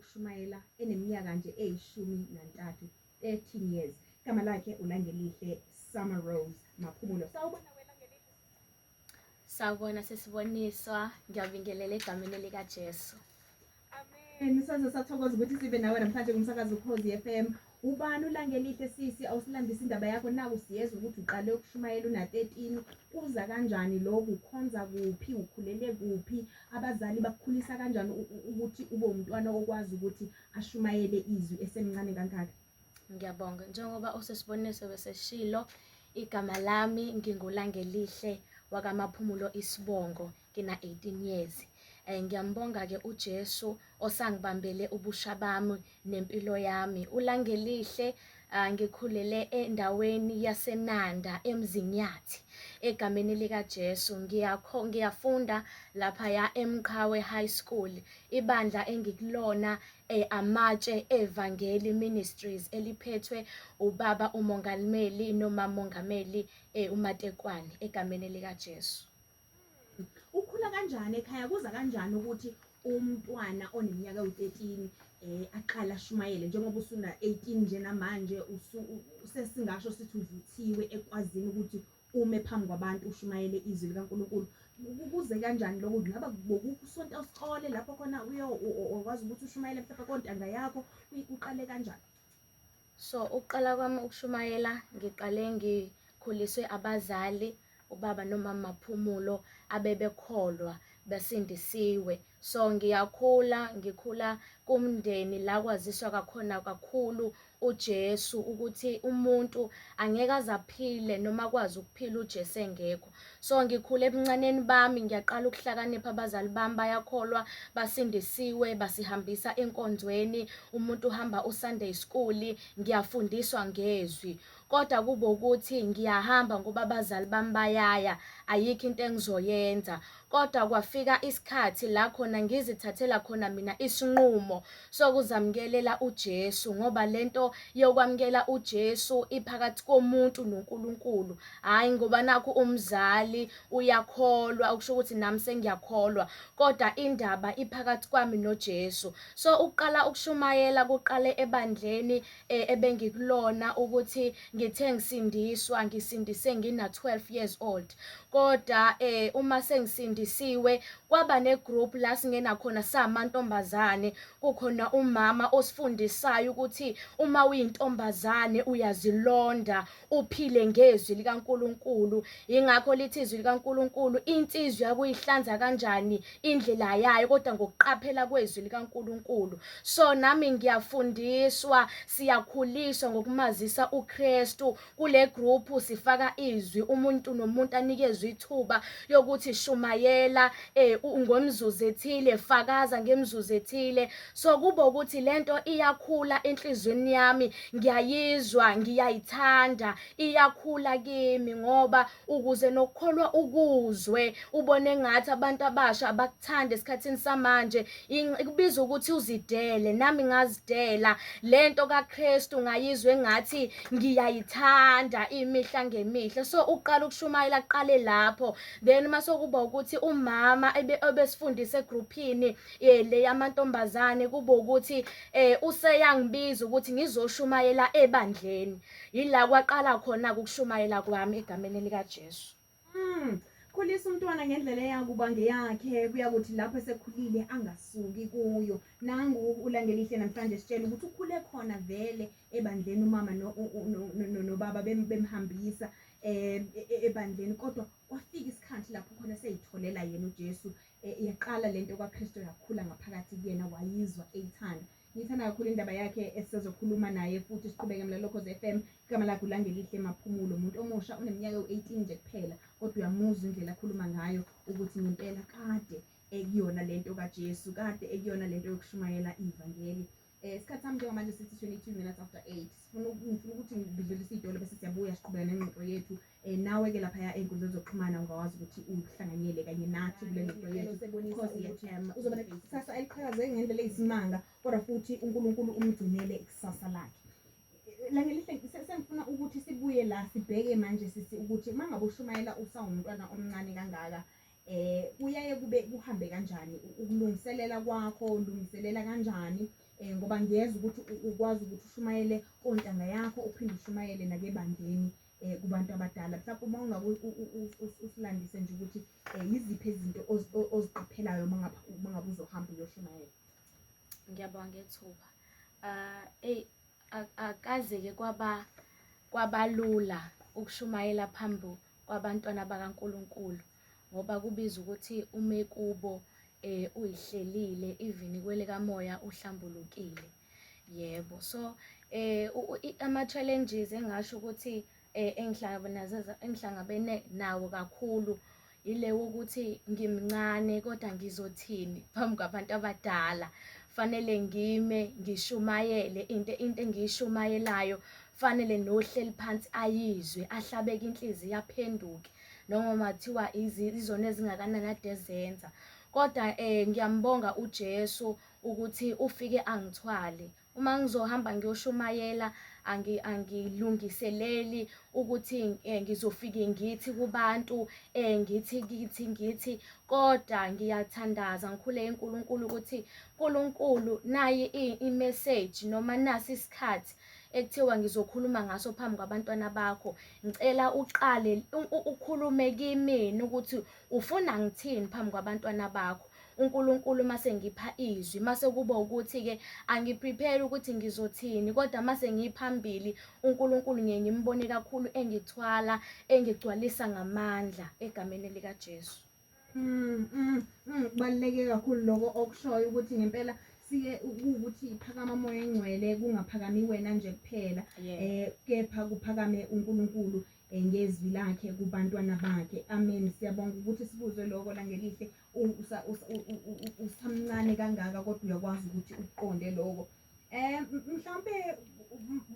yokushumayela eneminyaka nje eyi13, 13 years. Igama lakhe uLangelihle Summer Rose Maphumulo. Sawubona weLangelihle. Sawubona sesiboniswa, ngiyabingelela egameni likaJesu. Amen. Saze sathokoza ukuthi sibe nawe namhlanje kumsakazo Ukhozi FM. Ubani uLangelihle sisi, awusilandisa indaba yakho naku siyezwa ukuthi uqale ukushumayela una13. Uza kanjani lokho, ukhonza kuphi, ukhulele kuphi, abazali bakukhulisa kanjani ukuthi ube umntwana okwazi ukuthi ashumayele izwi esemncane kangaka? Ngiyabonga. Njengoba usesiboniso beseshilo, igama lami nginguLangelihle wakamaphumulo Isibongo, ngina 18 years. Ngiyambonga ke uJesu osangibambele ubusha bami nempilo yami. uLangelihle ngikhulele endaweni yaseNanda eMzinyathi egameni likaJesu. Ngiyafunda lapha ya eMqhawe High School. Ibandla engikulona Amatshe Evangeli Ministries eliphethwe ubaba uMongameli noma Mongameli uMatekwane egameni likaJesu. Ukhula kanjani ekhaya, kuza kanjani ukuthi umntwana oneminyaka ewu13 aqala ashumayele njengoba usuna 18 nje namanje usesingasho sithi uvuthiwe ekwazini ukuthi ume phambi kwabantu ushumayele izwi likaNkulunkulu? Kuze kanjani lokho? Ngaba bokusonto isikole lapho khona ukwazi ukuthi ushumayele mhlawumbe kontanga yakho, uqale kanjani? So uqala kwami ukushumayela ngiqale ngikhuliswe abazali ubaba nomama Maphumulo abebekholwa besindisiwe. So ngikhula kumndeni la kwaziswa kakhona kakhulu uJesu ukuthi umuntu angeke azaphile noma akwazi ukuphila uJesu engekho. So ngikhule ebuncaneni bami ngiyaqala ukuhlakanipha, abazali bami bayakholwa, basindisiwe, basihambisa enkonzweni, umuntu uhamba uSunday school, ngiyafundiswa ngezwi. Kodwa kube ukuthi ngiyahamba ngoba abazali bami bayaya, ayikho into engizoyenza. Kodwa kwafika isikhathi la khona ngizithathela khona mina isinqumo sokuzamukelela uJesu, ngoba lento yokwamukela uJesu iphakathi komuntu noNkulunkulu. Hayi ngoba nakho umzali uyakholwa ukusho ukuthi nami sengiyakholwa, kodwa indaba iphakathi kwami noJesu. So uqala ukushumayela kuqale ebandleni ebengikulona ukuthi ngithe ngisindise ngina 12 years old. Kodwa uma sengisindisiwe kwaba negroup la singena khona samantombazane, kukhona umama osifundisayo ukuthi uma uyintombazane uyazilonda uphile ngezwi likaNkulunkulu. Ingakho lithi izwi likaNkulunkulu insizwa yakuyihlanza kanjani indlela yayo kodwa ngokuqaphela kwezwi likaNkulunkulu. So nami ngiyafundiswa, siyakhuliswa ngokumazisa uKristu. Kule group sifaka izwi, umuntu nomuntu anikezwe ithuba yokuthi shumayela ngomzuzu ethile, fakaza ngemzuzu ethile. So kuba ukuthi lento iyakhula enhlizweni yami, ngiyayizwa, ngiyayithanda, iyakhula kimi ngoba ukuze nokukholwa ukuzwe, ubone ngathi abantu abasha abakuthanda esikhathini samanje, kubiza ukuthi uzidele. Nami ngazidela lento kaKristu, ngayizwe engathi ngiyayithanda imihla ngemihla. So uqala ukushumayela aqale lapho, then mase kuba ukuthi umama ebesifundisa egroupini le yamantombazane, kuba ukuthi useyangibiza ukuthi ngizoshumayela ebandleni. Yila kwaqala khona ukushumayela kwami egameni likaJesu. Khulisa umntwana ngendlela yakuba ngeyakhe, kuyakuthi lapho esekhulile angasuki kuyo. Nangu uLangelihle namhlanje sitshela ukuthi ukhule khona vele ebandleni, umama nobaba bemhambisa ebandleni, kodwa kwafika isikhathi lapho khona seyitholela yena uJesu. Yaqala lento kaKristu yakhula ngaphakathi kuyena, wayizwa eyithanda. Ngithanda kakhulu indaba yakhe esizokhuluma naye futhi siqhubeke mlalelo Ukhozi FM. Igama lakhe uLangelihle Maphumulo, umuntu omusha oneminyaka ewu18 nje kuphela, kodwa uyamuzwa indlela akhuluma ngayo ukuthi ngempela kade ekuyona lento kaJesu, kade ekuyona lento yokushumayela ivangeli. Isikhathi sami njengamanje sithi 22 minutes after 8. Ngifuna ukuthi ngidlulise idolo bese siyabuya siqhubeka nengxoxo yethu. Nawe-ke lapha ey'nkundleni zokuxhumana ungawazi ukuthi uhlanganyele kanye nathi kule ngxoxo yethu. Ukhozi FM uzoba nekusasa eliqhakaze ngendlela eyisimanga, kodwa futhi uNkulunkulu umgcinele ikusasa lakhe. Langelihle, sengifuna ukuthi sibuye la sibheke manje sithi ukuthi mangabe ushumayela usawumntwana omncane kangaka, kuyaye kuhambe kanjani ukulungiselela kwakho, ulungiselela kanjani ngoba ngiyeza ukuthi ukwazi ukuthi ushumayele kontanga yakho uphinde ushumayele nakebandleni kubantu abadala. Mhlawumbe uma ungabe usilandise nje ukuthi yiziphi izinto oziqaphelayo uma ngabe uzohamba uyoshumayela. Ngiyabonga ithuba. Akaze-ke kwabalula ukushumayela phambi kwabantwana bakaNkulunkulu ngoba kubiza ukuthi ume kubo uyihlelile even kwele kamoya uhlambulukile. Yebo. So ama-challenges engasho ukuthi engihlangabene nawo kakhulu ile ukuthi ngimncane kodwa ngizothini phambi kwabantu abadala. Fanele ngime ngishumayele into engiyishumayelayo, fanele nohleli phansi ayizwe, ahlabeke inhliziyo aphenduke noma kuthiwa izona ezingakanani ade ezenza. Kodwa ngiyambonga uJesu ukuthi ufike angithwale. Uma ngizohamba ngiyoshumayela angilungiseleli ukuthi ngizofike ngithi kubantu ngithi kodwa ngiyathandaza ngikhuleke uNkulunkulu ukuthi uNkulunkulu nayi i-message noma nasi isikhathi ekuthiwa ngizokhuluma ngaso phambi kwabantwana bakho. Ngicela uqale ukhulume kimina ukuthi ufuna ngithini phambi kwabantwana bakho. uNkulunkulu mase ngipha izwi, mase kuba ukuthi-ke angiprepare ukuthi ngizothini, kodwa mase ngiphambili uNkulunkulu ngiye ngimbone kakhulu engithwala, engigcwalisa ngamandla egameni likaJesu. Kubaluleke kakhulu lokho okushoyo ukuthi ngempela sike ukuthi iphakama moya engcwele kungaphakami wena nje kuphela, kepha kuphakame uNkulunkulu ngezwi lakhe kubantwana bakhe. Amen. Siyabonga ukuthi sibuze lokho langelihle usamncane kangaka kodwa uyakwazi ukuthi uqonde lokho. Mhlawumbe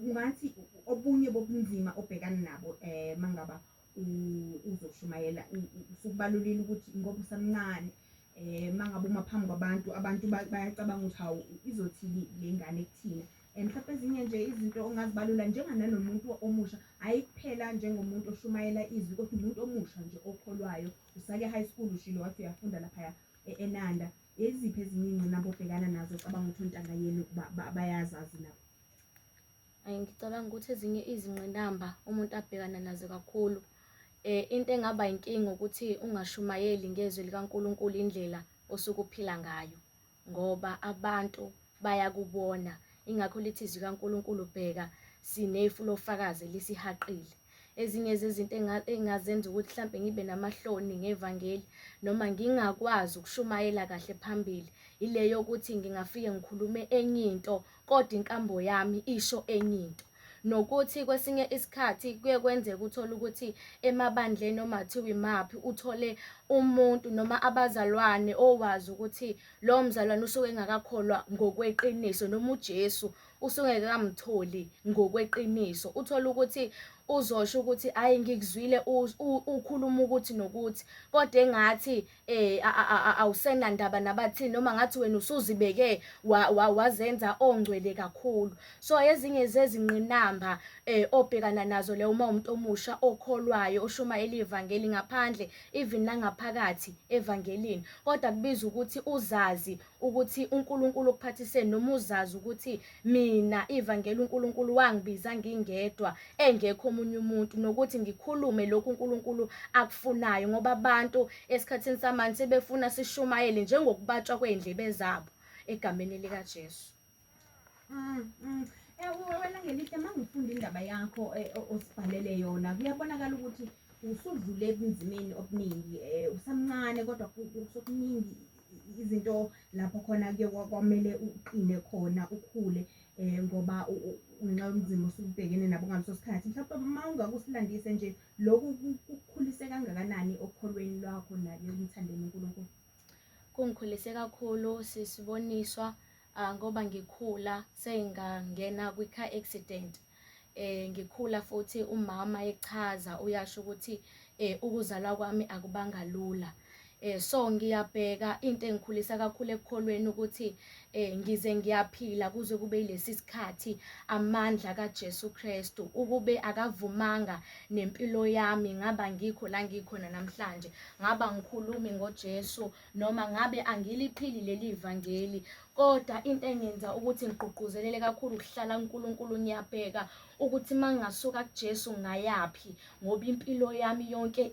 ungathi obunye bobunzima obhekana nabo mangaba uzoshumayela usukubalulile ukuthi ngoba usamncane mangabe uma phambi kwabantu abantu bayacabanga ukuthi hawu izothini le ngane kuthina. Mhlawumbe ezinye nje izinto ongazibalula njengananomuntu omusha, hayi kuphela njengomuntu oshumayela izwi kodwa umuntu omusha nje okholwayo, usake high school ushilo wathi uyafunda lapha eNanda. Eziphi ezinye ingqinamba obhekana nazo cabanga ukuthi ontanga yenu bayazazi nabo? Ngicabanga ukuthi ezinye izingqinamba umuntu abhekana nazo kakhulu, into engaba inkinga ukuthi ungashumayeli ngezwi likaNkulunkulu indlela osuke uphila ngayo, ngoba abantu bayakubona. Ingakho lithi izwi likaNkulunkulu bheka sinefu lofakazi lisihaqile. Ezinye zezinto engazenza ukuthi mhlambe ngibe namahloni ngevangeli noma ngingakwazi ukushumayela kahle phambili, ile yokuthi ngingafike ngikhulume enye into kodwa inkambo yami isho enye into. Nokuthi kwesinye isikhathi kuye kwenzeka uthole ukuthi emabandleni noma kuthiwa imaphi uthole umuntu noma abazalwane owazi ukuthi lo mzalwane usuke engakakholwa ngokweqiniso noma uJesu usuke engakamtholi ngokweqiniso. Uthola ukuthi uzosho ukuthi hayi ngikuzwile ukhuluma ukuthi nokuthi kodwa engathi awusenandaba nabathini noma ngathi wena usuzibeke wazenza ongcwele kakhulu. So ezinye zezingqinamba obhekana nazo le uma umuntu omusha okholwayo oshumayela ivangeli ngaphandle even nangaphakathi evangelini, kodwa kubiza ukuthi uzazi ukuthi uNkulunkulu ukuphathiseni noma uzazi ukuthi mina ivangeli uNkulunkulu wangibiza ngingedwa engekho omunye umuntu, nokuthi ngikhulume lokhu uNkulunkulu akufunayo ngoba abantu esikhathini samanje sebefuna sishumayele njengokubatshwa kwey'ndlebe zabo egameni likaJesu. Wena ngelihle mangifunda indaba yakho osibhalele yona, kuyabonakala ukuthi usudlule ebunzimeni obuningi, usamncane kodwa kusokuningi izinto lapho khona kuye kwamele uqine khona ukhule ngoba ngenxa yomzimba osubhekene nabo ngaleso sikhathi. Mhlawumbe uma ungakusilandise nje lokhu kukhulise kangakanani okholweni lwakho nale umthandeni uNkulunkulu? Kungikhulise kakhulu sisiboniswa ngoba ngikhula sengangena kwi-car accident. Ngikhula futhi umama echaza uyasho ukuthi ukuzalwa kwami akubanga lula. So ngiyabheka into engikhulisa kakhulu ekukholweni ukuthi ngize ngiyaphila kuze kube yilesi sikhathi amandla kaJesu Kristu ukube akavumanga nempilo yami, ngaba ngikho la ngikhona namhlanje, ngaba ngikhulumi ngoJesu noma ngabe angiliphili leli ivangeli, Kodwa into engenza ukuthi ngigqugquzelele kakhulu ukuhlala kuNkulunkulu, ngiyabheka ukuthi mangasuka kuJesu ngayaphi, ngoba impilo yami yonke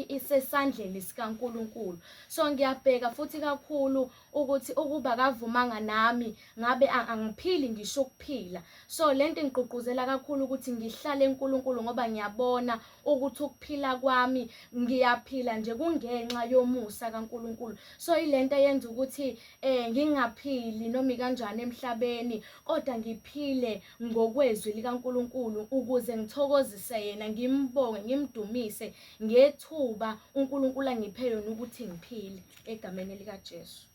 isesandleni sikaNkulunkulu. So ngiyabheka futhi kakhulu ukuthi ukuba akavumanga nami ngabe angiphili ngisho ukuphila. So lento ingigqugquzela kakhulu ukuthi ngihlale kuNkulunkulu, ngoba ngiyabona ukuthi ukuphila kwami ngiyaphila nje kungenxa yomusa kaNkulunkulu. So ilento eyenza ukuthi ngingaphili noma ikanjani emhlabeni, kodwa ngiphile ngokwezwi likaNkulunkulu ukuze ngithokozise yena, ngimbonge, ngimdumise ngethuba uNkulunkulu angiphe yona ukuthi ngiphile egameni likaJesu.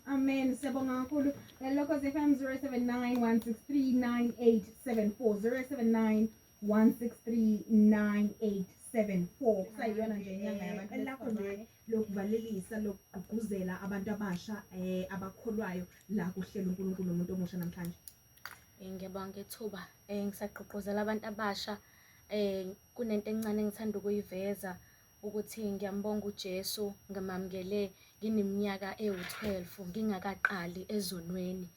Amen. Siyabonga kakhulu. Lokhozi FM 079 163 9874. Kusayiyona nje inyanga yabantu. Lakho nje lokuvalelisa, lokugqugquzela abantu abasha abakholwayo la kuhlelo uNkulunkulu umuntu omusha namhlanje. Ngiyabonga ithuba. Ngisagqugquzela abantu abasha kunento encane engithanda ukuyiveza ukuthi ngiyambonga uJesu, ngamamukele ngineminyaka ewu-12 ngingakaqali ezonweni.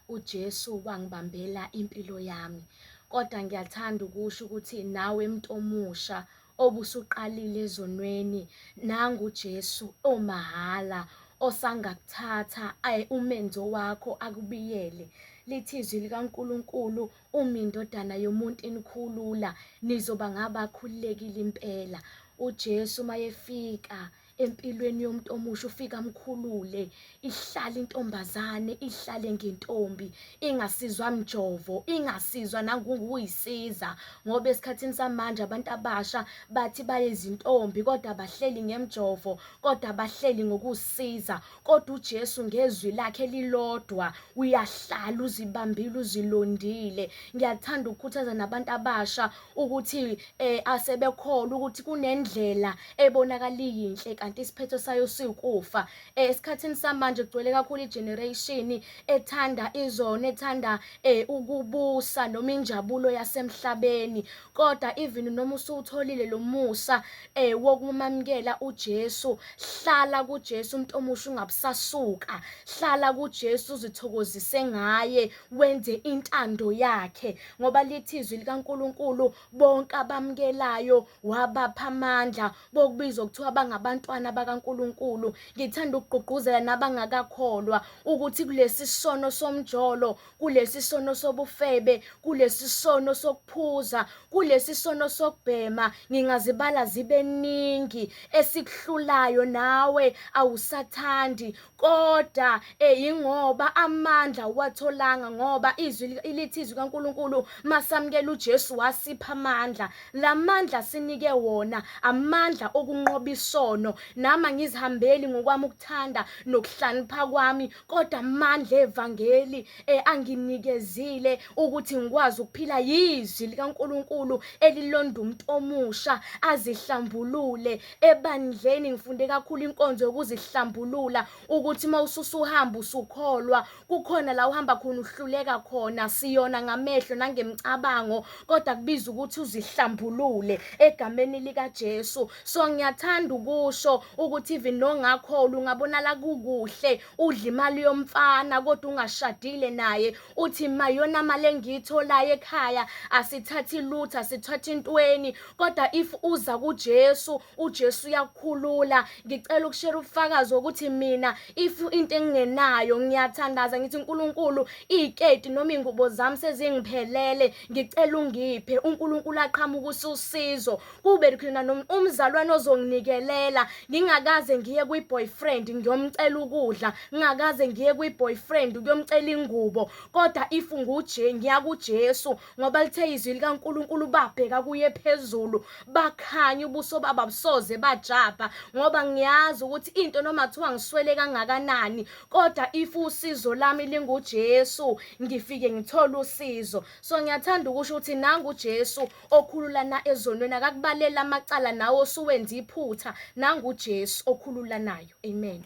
uJesu wangibambela impilo yami. Kodwa ngiyathanda ukusho ukuthi nawe muntu omusha obusuqalile ezonweni, nangu uJesu omahhala osangakuthatha umenzo wakho akubiyele. Lithi izwi likaNkulunkulu, uma indodana yomuntu inikhulula nizoba ngabakhululekile impela. uJesu mayefika empilweni yomuntu omusha ufika amkhulule, ihlale intombazane, ihlale ngentombi, ingasizwa mjovo, ingasizwa nangokuyisiza. Ngoba esikhathini samanje abantu abasha bathi bayezintombi kodwa abahleli ngemjovo, kodwa abahleli ngokusiza. Kodwa uJesu ngezwi lakhe lilodwa uyahlala uzibambile, uzilondile. Ngiyathanda ukukhuthaza nabantu abasha ukuthi asebekholwa ukuthi kunendlela ebonakala iyinhle kanti isiphetho sayo sikufa. Esikhathini samanje kugcwele kakhulu igeneration ethanda izono, ethanda ukubusa noma injabulo yasemhlabeni. Kodwa even noma usutholile lo musa wokumamukela uJesu, hlala kuJesu umuntu omusha, ungabusasuka. Hlala kuJesu uzithokozise ngaye, wenze intando yakhe, ngoba lithi izwi likaNkulunkulu, bonke abamukelayo wabapha amandla bokubizwa kuthiwa bangabantwana bakaNkulunkulu. Ngithanda ukugqugquzela nabangakakholwa ukuthi kulesi sono somjolo, kulesi sono sobufebe, kulesi sono sokuphuza, kulesi sono sokubhema, ngingazibala zibe ningi esikuhlulayo nawe awusathandi. Kodwa ingoba amandla watholanga, ngoba lithi izwi kaNkulunkulu, masamukela uJesu wasipha amandla. Lamandla sinike wona amandla okunqoba isono. Nama ngizihambeli ngokwami ukuthanda nokuhlanipha kwami, kodwa amandla evangeli anginikezile ukuthi ngikwazi ukuphila yizwi likaNkulunkulu elilonda umuntu omusha azihlambulule. Ebandleni ngifunde kakhulu inkonzo yokuzihlambulula, ukuthi mawusuhamba usukholwa, kukhona la uhamba khona uhluleka khona, siyona ngamehlo nangemicabango, kodwa kubiza ukuthi uzihlambulule egameni likaJesu. So ngiyathanda ukusho ukuthi even nongakholwa ungabonala kukuhle udla imali yomfana kodwa ungashadile naye, uthi mayona mali engiyitholayo ekhaya asithathi lutho, asithathi intweni. Kodwa if uza kuJesu, uJesu uyakukhulula. Ngicela ukushare ubufakazi ukuthi mina if into engingenayo ngiyathandaza ngithi, uNkulunkulu, iketi noma ingubo zami sezingiphelele, ngicela ungiphe. uNkulunkulu aqhamuka usizo. Kube khona umzalwane ozonginikelela, ngingakaze ngiye kwi-boyfriend ngiyomcela ukudla, ngingakaze ngiye kwi-boyfriend ukuyomcela ingubo. Kodwa if ngiya kuJesu, ngoba lithe izwi likaNkulunkulu, babheka kuye phezulu, bakhanya ubuso babo abusoze bajabha. Ngoba ngiyazi ukuthi into noma kuthiwa ngiswele kangakanani, kodwa if usizo lami linguJesu, ngifike ngithole usizo. So ngiyathanda ukusho ukuthi nangu uJesu okhululana ezonweni, akakubalela amacala nawe osuwenza iphutha. Nangu uJesu okhululanayo. Amen.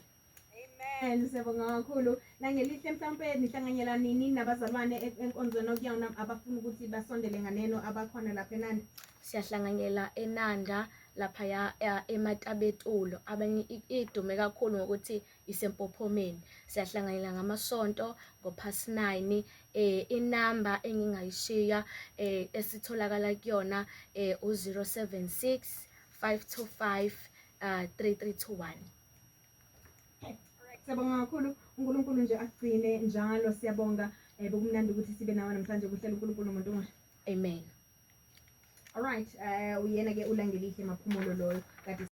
Amen. Siyabonga kakhulu. Nangelihle mhlawumbe nihlanganyela nini nabazalwane enkonzweni okuyona abafuna ukuthi basondele nganeno abakhona lapha eNanda? Siyahlanganyela eNanda laphaya eMatabetulo, abanye idume kakhulu ngokuthi iseMpophomeni. Siyahlanganyela ngamasonto ngo-9:30. Inamba engingayishiya esitholakala kuyona 076 525 3321. Siyabonga kakhulu, uNkulunkulu nje agcine njalo. Siyabonga bekumnandi ukuthi sibe nawe namhlanje kuhlela uNkulunkulu umuntu omusha. Amen. Alright, uyena ke uLangelihle Maphumulo loyo kade